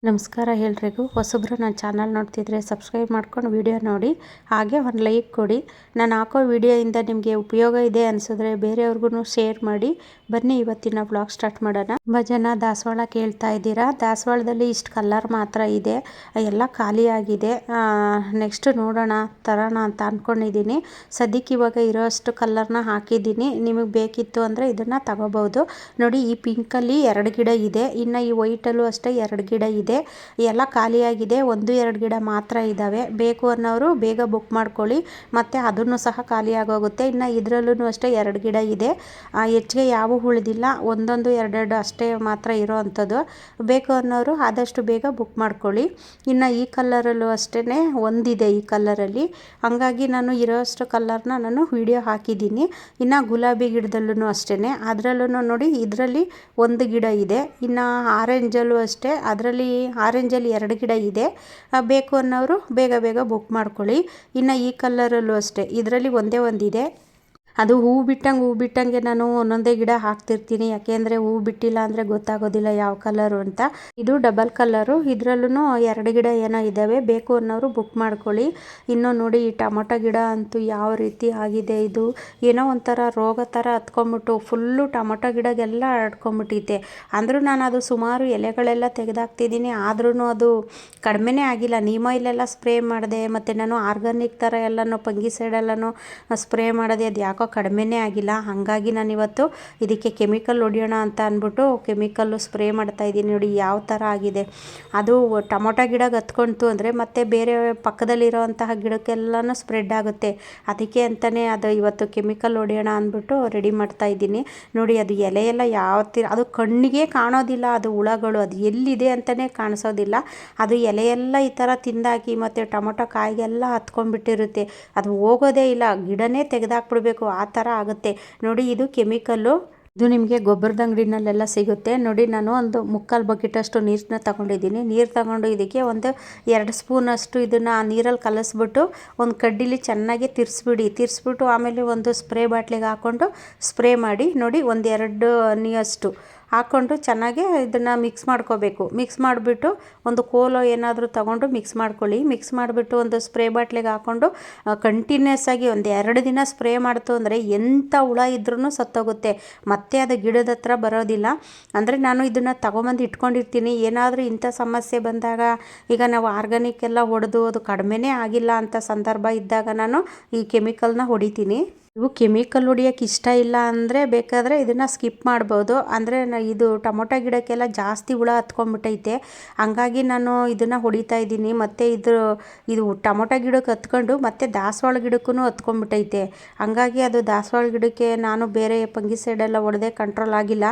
ನಮಸ್ಕಾರ ಎಲ್ರಿಗೂ. ಹೊಸಬ್ರು ನನ್ನ ಚಾನಲ್ ನೋಡ್ತಿದ್ರೆ ಸಬ್ಸ್ಕ್ರೈಬ್ ಮಾಡ್ಕೊಂಡು ವಿಡಿಯೋ ನೋಡಿ, ಹಾಗೆ ಒಂದು ಲೈಕ್ ಕೊಡಿ. ನಾನು ಹಾಕೋ ವಿಡಿಯೋಯಿಂದ ನಿಮಗೆ ಉಪಯೋಗ ಇದೆ ಅನಿಸಿದ್ರೆ ಬೇರೆಯವ್ರಿಗೂ ಶೇರ್ ಮಾಡಿ. ಬನ್ನಿ ಇವತ್ತಿನ ವ್ಲಾಗ್ ಸ್ಟಾರ್ಟ್ ಮಾಡೋಣ. ತುಂಬ ಜನ ದಾಸವಾಳ ಕೇಳ್ತಾ ಇದ್ದೀರಾ. ದಾಸವಾಳದಲ್ಲಿ ಇಷ್ಟು ಕಲರ್ ಮಾತ್ರ ಇದೆ, ಎಲ್ಲ ಖಾಲಿಯಾಗಿದೆ. ನೆಕ್ಸ್ಟ್ ನೋಡೋಣ ತರೋಣ ಅಂತ ಅಂದ್ಕೊಂಡಿದ್ದೀನಿ. ಸದ್ಯಕ್ಕೆ ಇವಾಗ ಇರೋಷ್ಟು ಕಲರ್ನ ಹಾಕಿದ್ದೀನಿ. ನಿಮಗೆ ಬೇಕಿತ್ತು ಅಂದರೆ ಇದನ್ನು ತಗೋಬೋದು. ನೋಡಿ, ಈ ಪಿಂಕಲ್ಲಿ 2 ಗಿಡ ಇದೆ, ಇನ್ನು ಈ ವೈಟಲ್ಲೂ ಅಷ್ಟೇ 2 ಗಿಡ ಇದೆ. ಎಲ್ಲ ಖಾಲಿಯಾಗಿದೆ, 1-2 ಗಿಡ ಮಾತ್ರ ಇದ್ದಾವೆ. ಬೇಕು ಅನ್ನೋರು ಬೇಗ ಬುಕ್ ಮಾಡ್ಕೊಳ್ಳಿ, ಮತ್ತು ಅದನ್ನು ಸಹ ಖಾಲಿ ಆಗೋಗುತ್ತೆ. ಇನ್ನು ಇದರಲ್ಲೂ ಅಷ್ಟೇ 2 ಗಿಡ ಇದೆ, ಹೆಚ್ಚಿಗೆ ಯಾವ ಉಳಿದಿಲ್ಲ, 1-2 ಅಷ್ಟೇ ಮಾತ್ರ ಇರೋ ಅಂಥದ್ದು. ಬೇಕು ಅನ್ನೋರು ಆದಷ್ಟು ಬೇಗ ಬುಕ್ ಮಾಡ್ಕೊಳ್ಳಿ. ಇನ್ನು ಈ ಕಲರಲ್ಲೂ ಅಷ್ಟೇ ಒಂದಿದೆ ಈ ಕಲರಲ್ಲಿ, ಹಾಗಾಗಿ ನಾನು ಇರೋಷ್ಟು ಕಲರ್ನ ನಾನು ವಿಡಿಯೋ ಹಾಕಿದ್ದೀನಿ. ಇನ್ನು ಗುಲಾಬಿ ಗಿಡದಲ್ಲೂ ಅಷ್ಟೇ, ಅದರಲ್ಲೂ ನೋಡಿ ಇದರಲ್ಲಿ 1 ಗಿಡ ಇದೆ. ಇನ್ನು ಆರೆಂಜಲ್ಲೂ ಅಷ್ಟೇ, ಅದರಲ್ಲಿ ಆರೆಂಜಲ್ಲಿ 2 ಗಿಡ ಇದೆ. ಬೇಕು ಅನ್ನೋರು ಬೇಗ ಬೇಗ ಬುಕ್ ಮಾಡ್ಕೊಳ್ಳಿ. ಇನ್ನು ಈ ಕಲರಲ್ಲೂ ಅಷ್ಟೇ, ಇದರಲ್ಲಿ ಒಂದೇ ಒಂದಿದೆ. ಅದು ಹೂವು ಬಿಟ್ಟಂಗೆ ನಾನು ಒಂದೊಂದೇ ಗಿಡ ಹಾಕ್ತಿರ್ತೀನಿ, ಯಾಕೆಂದರೆ ಹೂವು ಬಿಟ್ಟಿಲ್ಲ ಅಂದರೆ ಗೊತ್ತಾಗೋದಿಲ್ಲ ಯಾವ ಕಲರು ಅಂತ. ಇದು ಡಬಲ್ ಕಲರು, ಇದರಲ್ಲೂ 2 ಗಿಡ ಏನೋ ಇದ್ದಾವೆ. ಬೇಕು ಅನ್ನೋರು ಬುಕ್ ಮಾಡ್ಕೊಳ್ಳಿ. ಇನ್ನು ನೋಡಿ, ಈ ಟೊಮೊಟೊ ಗಿಡ ಅಂತೂ ಯಾವ ರೀತಿ ಆಗಿದೆ, ಇದು ಏನೋ ಒಂಥರ ರೋಗ ಥರ ಹತ್ಕೊಂಬಿಟ್ಟು ಫುಲ್ಲು ಟೊಮೊಟೊ ಗಿಡಗೆಲ್ಲ ಹರಡ್ಕೊಂಬಿಟ್ಟೈತೆ. ಅಂದರೂ ನಾನು ಅದು ಸುಮಾರು ಎಲೆಗಳೆಲ್ಲ ತೆಗೆದಾಕ್ತಿದ್ದೀನಿ, ಆದ್ರೂ ಅದು ಕಡಿಮೆನೇ ಆಗಿಲ್ಲ. ನೀಮ್ ಆಯಿಲೆಲ್ಲ ಸ್ಪ್ರೇ ಮಾಡಿದೆ, ಮತ್ತು ನಾನು ಆರ್ಗಾನಿಕ್ ಥರ ಎಲ್ಲನೂ ಫಂಗಿಸೈಡೆಲ್ಲನೂ ಸ್ಪ್ರೇ ಮಾಡಿದೆ, ಅದು ಯಾಕೋ ಕಡಿಮೆನೇ ಆಗಿಲ್ಲ. ಹಾಗಾಗಿ ನಾನು ಇವತ್ತು ಇದಕ್ಕೆ ಕೆಮಿಕಲ್ ಹೊಡಿಯೋಣ ಅಂತ ಅಂದ್ಬಿಟ್ಟು ಕೆಮಿಕಲ್ಲು ಸ್ಪ್ರೇ ಮಾಡ್ತಾಯಿದ್ದೀನಿ. ನೋಡಿ ಯಾವ ಥರ ಆಗಿದೆ. ಅದು ಟೊಮೊಟೊ ಗಿಡಕ್ಕೆ ಹತ್ಕೊಂತು ಅಂದರೆ ಮತ್ತೆ ಬೇರೆ ಪಕ್ಕದಲ್ಲಿರೋವಂತಹ ಗಿಡಕ್ಕೆಲ್ಲನೂ ಸ್ಪ್ರೆಡ್ ಆಗುತ್ತೆ. ಅದಕ್ಕೆ ಅಂತಲೇ ಅದು ಇವತ್ತು ಕೆಮಿಕಲ್ ಹೊಡಿಯೋಣ ಅಂದ್ಬಿಟ್ಟು ರೆಡಿ ಮಾಡ್ತಾಯಿದ್ದೀನಿ. ನೋಡಿ, ಅದು ಎಲೆಯೆಲ್ಲ ಯಾವ ಥರ, ಅದು ಕಣ್ಣಿಗೆ ಕಾಣೋದಿಲ್ಲ, ಅದು ಹುಳಗಳು ಅದು ಎಲ್ಲಿದೆ ಅಂತಲೇ ಕಾಣಿಸೋದಿಲ್ಲ. ಅದು ಎಲೆಯೆಲ್ಲ ಈ ಥರ ತಿಂದಾಕಿ ಮತ್ತು ಟೊಮೊಟೊ ಕಾಯಿಗೆಲ್ಲ ಹತ್ಕೊಂಡ್ಬಿಟ್ಟಿರುತ್ತೆ. ಅದು ಹೋಗೋದೇ ಇಲ್ಲ, ಗಿಡನೇ ತೆಗೆದಾಕ್ಬಿಡ್ಬೇಕು, ಆ ಥರ ಆಗುತ್ತೆ. ನೋಡಿ, ಇದು ಕೆಮಿಕಲ್ಲು. ಇದು ನಿಮಗೆ ಗೊಬ್ಬರದ ಅಂಗಡಿನಲ್ಲೆಲ್ಲ ಸಿಗುತ್ತೆ. ನೋಡಿ, ನಾನು ಒಂದು 3/4 ಬಕೆಟಷ್ಟು ನೀರನ್ನ ತಗೊಂಡಿದ್ದೀನಿ. ನೀರು ತಗೊಂಡು ಇದಕ್ಕೆ 2 ಸ್ಪೂನಷ್ಟು ಇದನ್ನು ನೀರಲ್ಲಿ ಕಲಿಸ್ಬಿಟ್ಟು ಒಂದು ಕಡ್ಡಿಲಿ ಚೆನ್ನಾಗಿ ತಿರ್ಸ್ಬಿಟ್ಟು ಆಮೇಲೆ ಒಂದು ಸ್ಪ್ರೇ ಬಾಟ್ಲಿಗೆ ಹಾಕ್ಕೊಂಡು ಸ್ಪ್ರೇ ಮಾಡಿ. ನೋಡಿ, 1-2 ಹನಿಯಷ್ಟು ಹಾಕ್ಕೊಂಡು ಚೆನ್ನಾಗಿ ಇದನ್ನು ಮಿಕ್ಸ್ ಮಾಡ್ಕೋಬೇಕು. ಮಿಕ್ಸ್ ಮಾಡಿಬಿಟ್ಟು ಒಂದು ಕೋಲೋ ಏನಾದರೂ ತೊಗೊಂಡು ಮಿಕ್ಸ್ ಮಾಡ್ಕೊಳ್ಳಿ. ಮಿಕ್ಸ್ ಮಾಡಿಬಿಟ್ಟು ಒಂದು ಸ್ಪ್ರೇ ಬಾಟ್ಲಿಗೆ ಹಾಕ್ಕೊಂಡು ಕಂಟಿನ್ಯೂಸ್ ಆಗಿ 1-2 ದಿನ ಸ್ಪ್ರೇ ಮಾಡ್ತು ಅಂದರೆ ಎಂಥ ಹುಳ ಇದ್ರೂ ಸತ್ತೋಗುತ್ತೆ, ಮತ್ತೆ ಅದು ಗಿಡದ ಹತ್ರ ಬರೋದಿಲ್ಲ. ಅಂದರೆ ನಾನು ಇದನ್ನು ತೊಗೊಂಬಂದು ಇಟ್ಕೊಂಡಿರ್ತೀನಿ. ಏನಾದರೂ ಇಂಥ ಸಮಸ್ಯೆ ಬಂದಾಗ, ಈಗ ನಾವು ಆರ್ಗಾನಿಕ್ ಎಲ್ಲ ಹೊಡೆದು ಅದು ಕಡಿಮೆನೇ ಆಗಿಲ್ಲ ಅಂತ ಸಂದರ್ಭ ಇದ್ದಾಗ ನಾನು ಈ ಕೆಮಿಕಲ್ನ ಹೊಡಿತೀನಿ. ಇವು ಕೆಮಿಕಲ್ ಹೊಡಿಯೋಕ್ಕೆ ಇಷ್ಟ ಇಲ್ಲ ಅಂದರೆ ಬೇಕಾದರೆ ಇದನ್ನು ಸ್ಕಿಪ್ ಮಾಡ್ಬೋದು. ಅಂದರೆ ಇದು ಟೊಮೊಟೊ ಗಿಡಕ್ಕೆಲ್ಲ ಜಾಸ್ತಿ ಹುಳ ಹತ್ಕೊಂಡ್ಬಿಟ್ಟೈತೆ, ಹಂಗಾಗಿ ನಾನು ಇದನ್ನು ಹೊಡಿತಾ ಇದ್ದೀನಿ. ಮತ್ತು ಇದು ಟೊಮೊಟೊ ಗಿಡಕ್ಕೆ ಹತ್ಕೊಂಡು ಮತ್ತು ದಾಸವಾಳ ಗಿಡಕ್ಕೂ ಹತ್ಕೊಂಡ್ಬಿಟ್ಟೈತೆ. ಹಂಗಾಗಿ ಅದು ದಾಸವಾಳ ಗಿಡಕ್ಕೆ ನಾನು ಬೇರೆ ಫಂಗಿಸೈಡೆಲ್ಲ ಹೊಡೆದೇ ಕಂಟ್ರೋಲ್ ಆಗಿಲ್ಲ.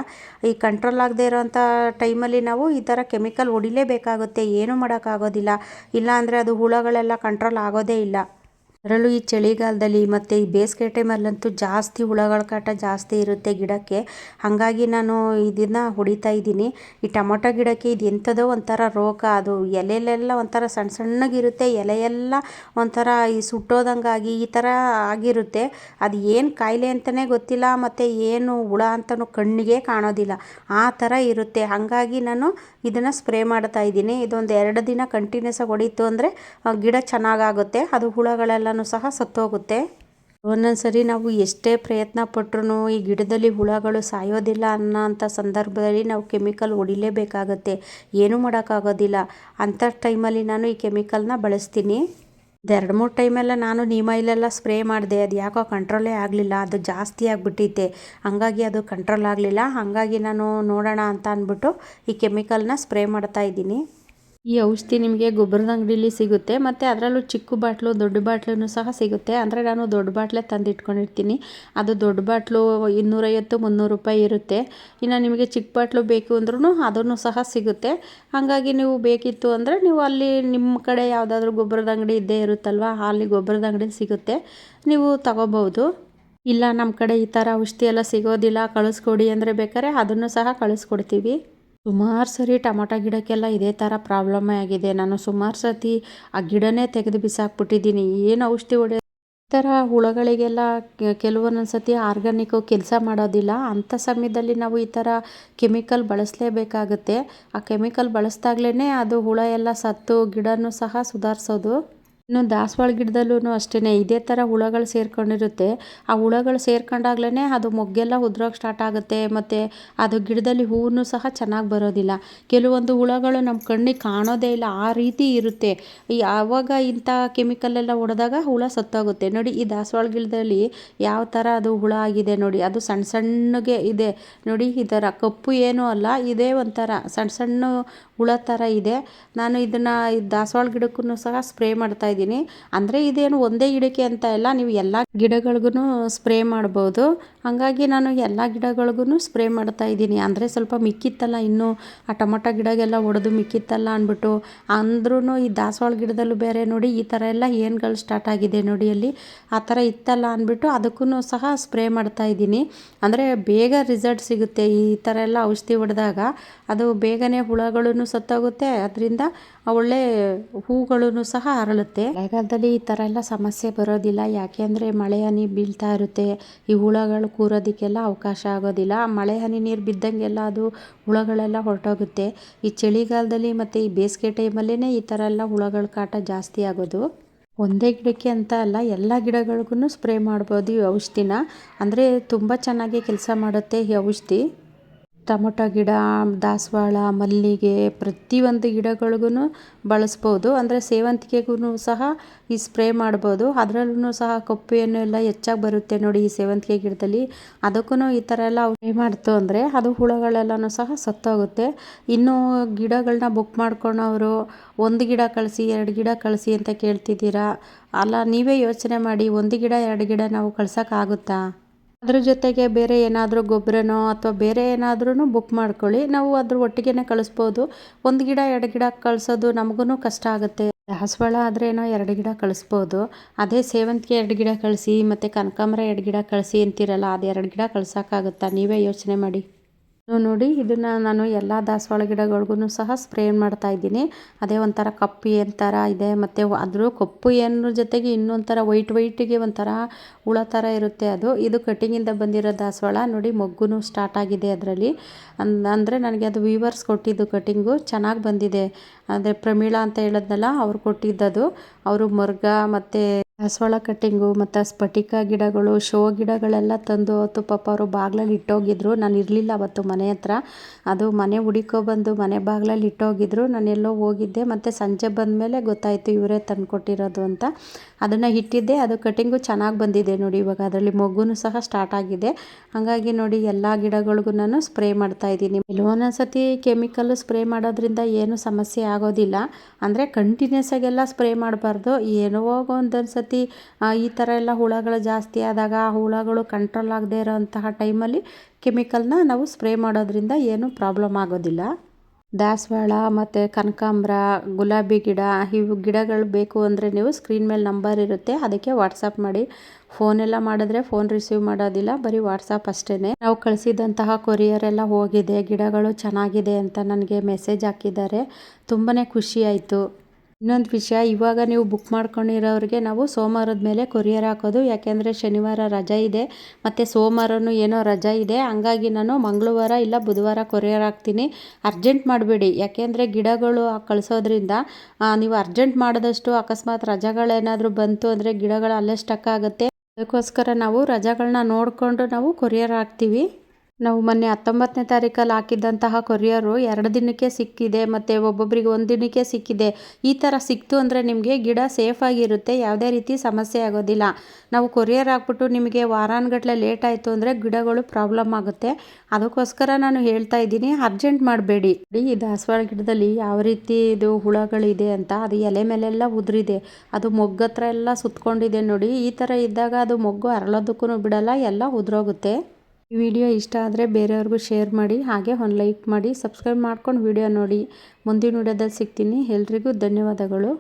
ಈ ಕಂಟ್ರೋಲ್ ಆಗದೆ ಇರೋವಂಥ ಟೈಮಲ್ಲಿ ನಾವು ಈ ಥರ ಕೆಮಿಕಲ್ ಹೊಡಿಲೇಬೇಕಾಗುತ್ತೆ, ಏನೂ ಮಾಡೋಕ್ಕಾಗೋದಿಲ್ಲ. ಇಲ್ಲ ಅಂದರೆ ಅದು ಹುಳಗಳೆಲ್ಲ ಕಂಟ್ರೋಲ್ ಆಗೋದೇ ಇಲ್ಲ. ಅದರಲ್ಲೂ ಈ ಚಳಿಗಾಲದಲ್ಲಿ ಮತ್ತು ಈ ಬೇಸಿಗೆ ಟೈಮಲ್ಲಂತೂ ಜಾಸ್ತಿ ಹುಳಗಳ ಕಾಟ ಜಾಸ್ತಿ ಇರುತ್ತೆ ಗಿಡಕ್ಕೆ. ಹಾಗಾಗಿ ನಾನು ಇದನ್ನು ಹೊಡಿತಾ ಇದ್ದೀನಿ. ಈ ಟೊಮೊಟೊ ಗಿಡಕ್ಕೆ ಇದು ಎಂಥದೋ ಒಂಥರ ರೋಗ, ಅದು ಎಲೆಲೆಲ್ಲ ಒಂಥರ ಸಣ್ಣಗಿರುತ್ತೆ, ಎಲೆಯೆಲ್ಲ ಒಂಥರ ಈ ಸುಟ್ಟೋದಂಗಾಗಿ ಈ ಥರ ಆಗಿರುತ್ತೆ. ಅದು ಏನು ಕಾಯಿಲೆ ಅಂತಲೇ ಗೊತ್ತಿಲ್ಲ, ಮತ್ತು ಏನು ಹುಳ ಅಂತಲೂ ಕಣ್ಣಿಗೆ ಕಾಣೋದಿಲ್ಲ, ಆ ಥರ ಇರುತ್ತೆ. ಹಾಗಾಗಿ ನಾನು ಇದನ್ನು ಸ್ಪ್ರೇ ಮಾಡ್ತಾ ಇದ್ದೀನಿ. ಇದೊಂದು 2 ದಿನ ಕಂಟಿನ್ಯೂಸ್ ಆಗಿ ಹೊಡೀತು ಅಂದರೆ ಗಿಡ ಚೆನ್ನಾಗಾಗುತ್ತೆ, ಅದು ಹುಳಗಳೆಲ್ಲನೂ ಸಹ ಸತ್ತೋಗುತ್ತೆ. ಒಂದೊಂದ್ಸರಿ ನಾವು ಎಷ್ಟೇ ಪ್ರಯತ್ನ ಪಟ್ಟರು ಈ ಗಿಡದಲ್ಲಿ ಹುಳಗಳು ಸಾಯೋದಿಲ್ಲ ಅನ್ನೋಂಥ ಸಂದರ್ಭದಲ್ಲಿ ನಾವು ಕೆಮಿಕಲ್ ಹೊಡಿಲೇಬೇಕಾಗತ್ತೆ, ಏನೂ ಮಾಡೋಕ್ಕಾಗೋದಿಲ್ಲ. ಅಂಥ ಟೈಮಲ್ಲಿ ನಾನು ಈ ಕೆಮಿಕಲ್ನ ಬಳಸ್ತೀನಿ. 2-3 ಟೈಮೆಲ್ಲ ನಾನು ನೀಮ್ ಆಯಿಲೆಲ್ಲ ಸ್ಪ್ರೇ ಮಾಡಿದೆ, ಅದು ಯಾಕೋ ಕಂಟ್ರೋಲೇ ಆಗಲಿಲ್ಲ, ಅದು ಜಾಸ್ತಿ ಆಗಿಬಿಟ್ಟೈತೆ. ಹಾಗಾಗಿ ಅದು ಕಂಟ್ರೋಲ್ ಆಗಲಿಲ್ಲ. ಹಾಗಾಗಿ ನಾನು ನೋಡೋಣ ಅಂತ ಅಂದ್ಬಿಟ್ಟು ಈ ಕೆಮಿಕಲ್ನ ಸ್ಪ್ರೇ ಮಾಡ್ತಾ ಇದ್ದೀನಿ. ಈ ಔಷಧಿ ನಿಮಗೆ ಗೊಬ್ಬರದ ಅಂಗಡಿಲಿ ಸಿಗುತ್ತೆ, ಮತ್ತು ಅದರಲ್ಲೂ ಚಿಕ್ಕ ಬಾಟ್ಲು ದೊಡ್ಡ ಬಾಟ್ಲೂ ಸಹ ಸಿಗುತ್ತೆ. ಅಂದರೆ ನಾನು ದೊಡ್ಡ ಬಾಟ್ಲೇ ತಂದು ಇಟ್ಕೊಂಡಿರ್ತೀನಿ. ಅದು ದೊಡ್ಡ ಬಾಟ್ಲು 250-300 ರೂಪಾಯಿ ಇರುತ್ತೆ. ಇನ್ನು ನಿಮಗೆ ಚಿಕ್ಕ ಬಾಟ್ಲು ಬೇಕು ಅಂದ್ರೂ ಅದನ್ನು ಸಹ ಸಿಗುತ್ತೆ. ಹಾಗಾಗಿ ನೀವು ಬೇಕಿತ್ತು ಅಂದರೆ ನೀವು ಅಲ್ಲಿ ನಿಮ್ಮ ಕಡೆ ಯಾವುದಾದ್ರೂ ಗೊಬ್ಬರದ ಅಂಗಡಿ ಇದ್ದೇ ಇರುತ್ತಲ್ವ, ಅಲ್ಲಿ ಗೊಬ್ಬರದ ಅಂಗಡಿ ಸಿಗುತ್ತೆ, ನೀವು ತಗೋಬೋದು. ಇಲ್ಲ ನಮ್ಮ ಕಡೆ ಈ ಥರ ಔಷಧಿ ಎಲ್ಲ ಸಿಗೋದಿಲ್ಲ, ಕಳಿಸ್ಕೊಡಿ ಅಂದರೆ ಬೇಕಾದ್ರೆ ಅದನ್ನು ಸಹ ಕಳಿಸ್ಕೊಡ್ತೀವಿ. ಸುಮಾರು ಸರಿ ಟೊಮೊಟೊ ಗಿಡಕ್ಕೆಲ್ಲ ಇದೇ ಥರ ಪ್ರಾಬ್ಲಮ್ಮೇ ಆಗಿದೆ. ನಾನು ಸುಮಾರು ಸತಿ ಆ ಗಿಡನೇ ತೆಗೆದು ಬಿಸಾಕ್ಬಿಟ್ಟಿದ್ದೀನಿ. ಏನು ಔಷಧಿ ಹೊಡೆ ಈ ಥರ ಹುಳಗಳಿಗೆಲ್ಲ ಕೆಲವೊಂದೊಂದು ಸತಿ ಆರ್ಗಾನಿಕ್ಕು ಕೆಲಸ ಮಾಡೋದಿಲ್ಲ. ಅಂಥ ಸಮಯದಲ್ಲಿ ನಾವು ಈ ಥರ ಕೆಮಿಕಲ್ ಬಳಸಲೇಬೇಕಾಗುತ್ತೆ. ಆ ಕೆಮಿಕಲ್ ಬಳಸಿದಾಗ್ಲೇ ಅದು ಹುಳ ಎಲ್ಲ ಸತ್ತು ಗಿಡನೂ ಸಹ ಸುಧಾರಿಸೋದು. ಇನ್ನು ದಾಸವಾಳ ಗಿಡದಲ್ಲೂ ಅಷ್ಟೇ ಇದೇ ಥರ ಹುಳಗಳು ಸೇರ್ಕೊಂಡಿರುತ್ತೆ. ಆ ಹುಳಗಳು ಸೇರ್ಕೊಂಡಾಗ್ಲೇ ಅದು ಮೊಗ್ಗೆಲ್ಲ ಉದ್ರೋಕೆ ಸ್ಟಾರ್ಟ್ ಆಗುತ್ತೆ. ಮತ್ತು ಅದು ಗಿಡದಲ್ಲಿ ಹೂವು ಸಹ ಚೆನ್ನಾಗಿ ಬರೋದಿಲ್ಲ. ಕೆಲವೊಂದು ಹುಳಗಳು ನಮ್ಮ ಕಣ್ಣಿಗೆ ಕಾಣೋದೇ ಇಲ್ಲ, ಆ ರೀತಿ ಇರುತ್ತೆ. ಆವಾಗ ಇಂಥ ಕೆಮಿಕಲ್ಲೆಲ್ಲ ಹೊಡೆದಾಗ ಹುಳ ಸತ್ತೋಗುತ್ತೆ. ನೋಡಿ ಈ ದಾಸವಾಳ ಗಿಡದಲ್ಲಿ ಯಾವ ಥರ ಅದು ಹುಳ ಆಗಿದೆ ನೋಡಿ. ಅದು ಸಣ್ಣ ಸಣ್ಣಗೆ ಇದೆ ನೋಡಿ. ಈ ಥರ ಕಪ್ಪು ಏನೂ ಅಲ್ಲ, ಇದೇ ಒಂಥರ ಸಣ್ಣ ಸಣ್ಣ ಹುಳ ಥರ ಇದೆ. ನಾನು ಇದನ್ನು ದಾಸವಾಳ ಗಿಡಕ್ಕೂ ಸಹ ಸ್ಪ್ರೇ ಮಾಡ್ತಾಯಿದ್ದೀನಿ. ಅಂದರೆ ಇದೇನು ಒಂದೇ ಗಿಡಕ್ಕೆ ಅಂತ ಇಲ್ಲ, ನೀವು ಎಲ್ಲ ಗಿಡಗಳಿಗೂ ಸ್ಪ್ರೇ ಮಾಡ್ಬೋದು. ಹಾಗಾಗಿ ನಾನು ಎಲ್ಲ ಗಿಡಗಳಿಗೂ ಸ್ಪ್ರೇ ಮಾಡ್ತಾಯಿದ್ದೀನಿ. ಅಂದರೆ ಸ್ವಲ್ಪ ಮಿಕ್ಕಿತ್ತಲ್ಲ, ಇನ್ನೂ ಆ ಟೊಮೊಟೊ ಗಿಡಗೆಲ್ಲ ಹೊಡೆದು ಮಿಕ್ಕಿತ್ತಲ್ಲ ಅಂದ್ಬಿಟ್ಟು. ಅಂದ್ರೂ ಈ ದಾಸವಾಳ ಗಿಡದಲ್ಲೂ ಬೇರೆ ನೋಡಿ ಈ ಥರ ಎಲ್ಲ ಏನುಗಳು ಸ್ಟಾರ್ಟ್ ಆಗಿದೆ ನೋಡಿ. ಅಲ್ಲಿ ಆ ಥರ ಇತ್ತಲ್ಲ ಅಂದ್ಬಿಟ್ಟು ಅದಕ್ಕೂ ಸಹ ಸ್ಪ್ರೇ ಮಾಡ್ತಾಯಿದ್ದೀನಿ. ಅಂದರೆ ಬೇಗ ರಿಸಲ್ಟ್ ಸಿಗುತ್ತೆ ಈ ಥರ ಎಲ್ಲ ಔಷಧಿ ಹೊಡೆದಾಗ. ಅದು ಬೇಗನೆ ಹುಳಗಳೂ ಸತ್ತೋಗುತ್ತೆ, ಅದರಿಂದ ಒಳ್ಳೆ ಹೂಗಳೂ ಸಹ ಅರಳುತ್ತೆ. ಮಳೆಗಾಲದಲ್ಲಿ ಈ ಥರ ಎಲ್ಲ ಸಮಸ್ಯೆ ಬರೋದಿಲ್ಲ. ಯಾಕೆ ಅಂದರೆ ಮಳೆ ಹನಿ ಬೀಳ್ತಾ ಇರುತ್ತೆ, ಈ ಹುಳಗಳು ಕೂರೋದಕ್ಕೆಲ್ಲ ಅವಕಾಶ ಆಗೋದಿಲ್ಲ. ಮಳೆ ಹನಿ ನೀರು ಬಿದ್ದಂಗೆಲ್ಲ ಅದು ಹುಳಗಳೆಲ್ಲ ಹೊರಟೋಗುತ್ತೆ. ಈ ಚಳಿಗಾಲದಲ್ಲಿ ಮತ್ತು ಈ ಬೇಸಿಗೆ ಟೈಮಲ್ಲೇ ಈ ಥರ ಎಲ್ಲ ಹುಳಗಳ ಕಾಟ ಜಾಸ್ತಿ ಆಗೋದು. ಒಂದೇ ಗಿಡಕ್ಕೆ ಅಂತ ಅಲ್ಲ, ಎಲ್ಲ ಗಿಡಗಳಿಗೂ ಸ್ಪ್ರೇ ಮಾಡ್ಬೋದು ಈ ಔಷಧಿನ. ಅಂದರೆ ತುಂಬ ಚೆನ್ನಾಗಿ ಕೆಲಸ ಮಾಡುತ್ತೆ ಈ ಔಷಧಿ. ಟೊಮೊಟೊ ಗಿಡ, ದಾಸವಾಳ, ಮಲ್ಲಿಗೆ ಪ್ರತಿಯೊಂದು ಗಿಡಗಳಿಗೂ ಬಳಸ್ಬೋದು. ಅಂದರೆ ಸೇವಂತಿಗೆಗೂ ಸಹ ಈ ಸ್ಪ್ರೇ ಮಾಡ್ಬೋದು. ಅದರಲ್ಲೂ ಸಹ ಕಪ್ಪು ಏನು ಎಲ್ಲ ಹೆಚ್ಚಾಗಿ ಬರುತ್ತೆ ನೋಡಿ ಈ ಸೇವಂತಿಗೆ ಗಿಡದಲ್ಲಿ. ಅದಕ್ಕೂ ಈ ಥರ ಎಲ್ಲ ಸ್ಪ್ರೇ ಮಾಡ್ತು ಅಂದರೆ ಅದು ಹುಳಗಳೆಲ್ಲನೂ ಸಹ ಸತ್ತೋಗುತ್ತೆ. ಇನ್ನು ಗಿಡಗಳನ್ನ ಬುಕ್ ಮಾಡ್ಕೊಳೋರು 1 ಗಿಡ ಕಳಿಸಿ 2 ಗಿಡ ಕಳಿಸಿ ಅಂತ ಕೇಳ್ತಿದ್ದೀರಾ. ಅಲ್ಲ, ನೀವೇ ಯೋಚನೆ ಮಾಡಿ, 1 ಗಿಡ 2 ಗಿಡ ನಾವು ಕಳ್ಸೋಕ್ಕಾಗುತ್ತಾ? ಅದ್ರ ಜೊತೆಗೆ ಬೇರೆ ಏನಾದರೂ ಗೊಬ್ಬರನೋ ಅಥವಾ ಬೇರೆ ಏನಾದ್ರೂ ಬುಕ್ ಮಾಡ್ಕೊಳ್ಳಿ, ನಾವು ಅದ್ರ ಒಟ್ಟಿಗೆ ಕಳಿಸ್ಬೋದು. 1 ಗಿಡ 2 ಗಿಡ ಕಳಿಸೋದು ನಮಗೂ ಕಷ್ಟ ಆಗುತ್ತೆ. ದಾಸವಾಳ ಆದ್ರೇನೋ 2 ಗಿಡ ಕಳಿಸ್ಬೋದು. ಅದೇ ಸೇವಂತಿಗೆ 2 ಗಿಡ ಕಳಿಸಿ ಮತ್ತು ಕನಕಾಂಬರ 2 ಗಿಡ ಕಳಿಸಿ ಅಂತೀರಲ್ಲ, ಅದು 2 ಗಿಡ ಕಳ್ಸೋಕ್ಕಾಗುತ್ತಾ? ನೀವೇ ಯೋಚನೆ ಮಾಡಿ. ನೋಡಿ ಇದನ್ನು ನಾನು ಎಲ್ಲ ದಾಸವಾಳ ಗಿಡಗಳಿಗೂ ಸಹ ಸ್ಪ್ರೇ ಮಾಡ್ತಾಯಿದ್ದೀನಿ. ಅದೇ ಒಂಥರ ಕಪ್ಪು ಏನು ಥರ ಇದೆ, ಮತ್ತು ಅದ್ರ ಕಪ್ಪು ಏನರ ಜೊತೆಗೆ ಇನ್ನೊಂಥರ ವೈಟಿಗೆ ಒಂಥರ ಹುಳ ಥರ ಇರುತ್ತೆ ಅದು. ಇದು ಕಟಿಂಗಿಂದ ಬಂದಿರೋ ದಾಸವಾಳ ನೋಡಿ. ಮೊಗ್ಗು ಸ್ಟಾರ್ಟ್ ಆಗಿದೆ ಅದರಲ್ಲಿ. ಅಂದರೆ ನನಗೆ ಅದು ವೀವರ್ಸ್ ಕೊಟ್ಟಿದ್ದು ಕಟಿಂಗು ಚೆನ್ನಾಗಿ ಬಂದಿದೆ. ಅಂದರೆ ಪ್ರಮೀಳಾ ಅಂತ ಹೇಳಿದ್ನಲ್ಲ, ಅವ್ರು ಕೊಟ್ಟಿದ್ದದು. ಅವರು ಮೊರ್ಗ ಮತ್ತು ದಾಸವಾಳ ಕಟ್ಟಿಂಗು ಮತ್ತು ಸ್ಫಟಿಕ ಗಿಡಗಳು, ಶೋ ಗಿಡಗಳೆಲ್ಲ ತಂದು ಅವತ್ತು ಪಾಪ ಅವರು ಬಾಗಿಲಲ್ಲಿ ಇಟ್ಟೋಗಿದ್ರು. ನಾನು ಇರಲಿಲ್ಲ ಅವತ್ತು ಮನೆ ಹತ್ರ. ಅದು ಮನೆ ಹುಡುಕೊಬಂದು ಮನೆ ಬಾಗಿಲಲ್ಲಿ ಇಟ್ಟೋಗಿದ್ರು. ನಾನು ಎಲ್ಲೋ ಹೋಗಿದ್ದೆ, ಮತ್ತು ಸಂಜೆ ಬಂದಮೇಲೆ ಗೊತ್ತಾಯಿತು ಇವರೇ ತಂದು ಕೊಟ್ಟಿರೋದು ಅಂತ. ಅದನ್ನು ಇಟ್ಟಿದ್ದೆ. ಅದು ಕಟಿಂಗು ಚೆನ್ನಾಗಿ ಬಂದಿದೆ ನೋಡಿ. ಇವಾಗ ಅದರಲ್ಲಿ ಮೊಗ್ಗು ಸಹ ಸ್ಟಾರ್ಟ್ ಆಗಿದೆ. ಹಾಗಾಗಿ ನೋಡಿ ಎಲ್ಲ ಗಿಡಗಳಿಗೂ ನಾನು ಸ್ಪ್ರೇ ಮಾಡ್ತಾಯಿದ್ದೀನಿ. ಕೆಲವೊಂದೊಂದು ಸತಿ ಕೆಮಿಕಲ್ಲು ಸ್ಪ್ರೇ ಮಾಡೋದ್ರಿಂದ ಏನು ಸಮಸ್ಯೆ ಆಗೋದಿಲ್ಲ. ಅಂದರೆ ಕಂಟಿನ್ಯೂಸ್ ಆಗೆಲ್ಲ ಸ್ಪ್ರೇ ಮಾಡಬಾರ್ದು. ಏನೋ ಒಂದೊಂದು ಸತಿ ಈ ಥರ ಎಲ್ಲ ಹುಳಗಳು ಜಾಸ್ತಿ ಆದಾಗ, ಆ ಹುಳಗಳು ಕಂಟ್ರೋಲ್ ಆಗದೆ ಇರೋಂತಹ ಟೈಮಲ್ಲಿ ಕೆಮಿಕಲ್ನ ನಾವು ಸ್ಪ್ರೇ ಮಾಡೋದ್ರಿಂದ ಏನೂ ಪ್ರಾಬ್ಲಮ್ ಆಗೋದಿಲ್ಲ. ದಾಸವಾಳ ಮತ್ತು ಕನಕಾಂಬರ, ಗುಲಾಬಿ ಗಿಡ, ಇವು ಗಿಡಗಳು ಬೇಕು ಅಂದರೆ ನೀವು ಸ್ಕ್ರೀನ್ ಮೇಲೆ ನಂಬರ್ ಇರುತ್ತೆ, ಅದಕ್ಕೆ ವಾಟ್ಸಪ್ ಮಾಡಿ. ಫೋನೆಲ್ಲ ಮಾಡಿದ್ರೆ ಫೋನ್ ರಿಸೀವ್ ಮಾಡೋದಿಲ್ಲ, ಬರೀ ವಾಟ್ಸಪ್ ಅಷ್ಟೇ. ನಾವು ಕಳಿಸಿದಂತಹ ಕೊರಿಯರ್ ಎಲ್ಲ ಹೋಗಿದೆ, ಗಿಡಗಳು ಚೆನ್ನಾಗಿದೆ ಅಂತ ನನಗೆ ಮೆಸೇಜ್ ಹಾಕಿದ್ದಾರೆ. ತುಂಬಾ ಖುಷಿ ಆಯಿತು. ಇನ್ನೊಂದು ವಿಷಯ, ಇವಾಗ ನೀವು ಬುಕ್ ಮಾಡ್ಕೊಂಡಿರೋರಿಗೆ ನಾವು ಸೋಮವಾರದ ಮೇಲೆ ಕೊರಿಯರ್ ಹಾಕೋದು. ಯಾಕೆಂದರೆ ಶನಿವಾರ ರಜೆ ಇದೆ, ಮತ್ತು ಸೋಮವಾರನೂ ಏನೋ ರಜೆ ಇದೆ. ಹಂಗಾಗಿ ನಾನು ಮಂಗಳವಾರ ಇಲ್ಲ ಬುಧವಾರ ಕೊರಿಯರ್ ಹಾಕ್ತೀನಿ. ಅರ್ಜೆಂಟ್ ಮಾಡಬೇಡಿ, ಯಾಕೆಂದರೆ ಗಿಡಗಳು ಕಳಿಸೋದ್ರಿಂದ ನೀವು ಅರ್ಜೆಂಟ್ ಮಾಡಿದಷ್ಟು ಅಕಸ್ಮಾತ್ ರಜೆಗಳೇನಾದರೂ ಬಂತು ಅಂದರೆ ಗಿಡಗಳು ಅಲ್ಲೇ ಸ್ಟಕ್ ಆಗುತ್ತೆ. ಅದಕ್ಕೋಸ್ಕರ ನಾವು ರಜೆಗಳನ್ನ ನೋಡಿಕೊಂಡು ನಾವು ಕೊರಿಯರ್ ಹಾಕ್ತೀವಿ. ನಾವು ಮೊನ್ನೆ 19ನೇ ತಾರೀಕಲ್ಲಿ ಹಾಕಿದ್ದಂತಹ ಕೊರಿಯರು 2 ದಿನಕ್ಕೆ ಸಿಕ್ಕಿದೆ, ಮತ್ತು ಒಬ್ಬೊಬ್ಬರಿಗೆ 1 ದಿನಕ್ಕೆ ಸಿಕ್ಕಿದೆ. ಈ ಥರ ಸಿಕ್ತು ಅಂದರೆ ನಿಮಗೆ ಗಿಡ ಸೇಫಾಗಿರುತ್ತೆ, ಯಾವುದೇ ರೀತಿ ಸಮಸ್ಯೆ ಆಗೋದಿಲ್ಲ. ನಾವು ಕೊರಿಯರ್ ಹಾಕ್ಬಿಟ್ಟು ನಿಮಗೆ ವಾರಾನುಗಟ್ಟಲೆ ಲೇಟ್ ಆಯಿತು ಅಂದರೆ ಗಿಡಗಳು ಪ್ರಾಬ್ಲಮ್ ಆಗುತ್ತೆ. ಅದಕ್ಕೋಸ್ಕರ ನಾನು ಹೇಳ್ತಾ ಇದ್ದೀನಿ, ಅರ್ಜೆಂಟ್ ಮಾಡಬೇಡಿ. ಈ ದಾಸವಾಳ ಗಿಡದಲ್ಲಿ ಯಾವ ರೀತಿ ಇದು ಹುಳಗಳಿದೆ ಅಂತ, ಅದು ಎಲೆ ಮೇಲೆಲ್ಲ ಉದುರಿದೆ, ಅದು ಮೊಗ್ಗತ್ರ ಎಲ್ಲ ಸುತ್ಕೊಂಡಿದೆ ನೋಡಿ. ಈ ಥರ ಇದ್ದಾಗ ಅದು ಮೊಗ್ಗು ಅರಳೋದಕ್ಕೂ ಬಿಡಲ್ಲ, ಎಲ್ಲ ಉದುರೋಗುತ್ತೆ. ಈ ವಿಡಿಯೋ ಇಷ್ಟ ಆದರೆ ಬೇರೆಯವ್ರಿಗೂ ಶೇರ್ ಮಾಡಿ, ಹಾಗೆ ಒಂದು ಲೈಕ್ ಮಾಡಿ, ಸಬ್ಸ್ಕ್ರೈಬ್ ಮಾಡ್ಕೊಂಡು ವಿಡಿಯೋ ನೋಡಿ. ಮುಂದಿನ ವಿಡಿಯೋದಲ್ಲಿ ಸಿಗ್ತೀನಿ. ಎಲ್ರಿಗೂ ಧನ್ಯವಾದಗಳು.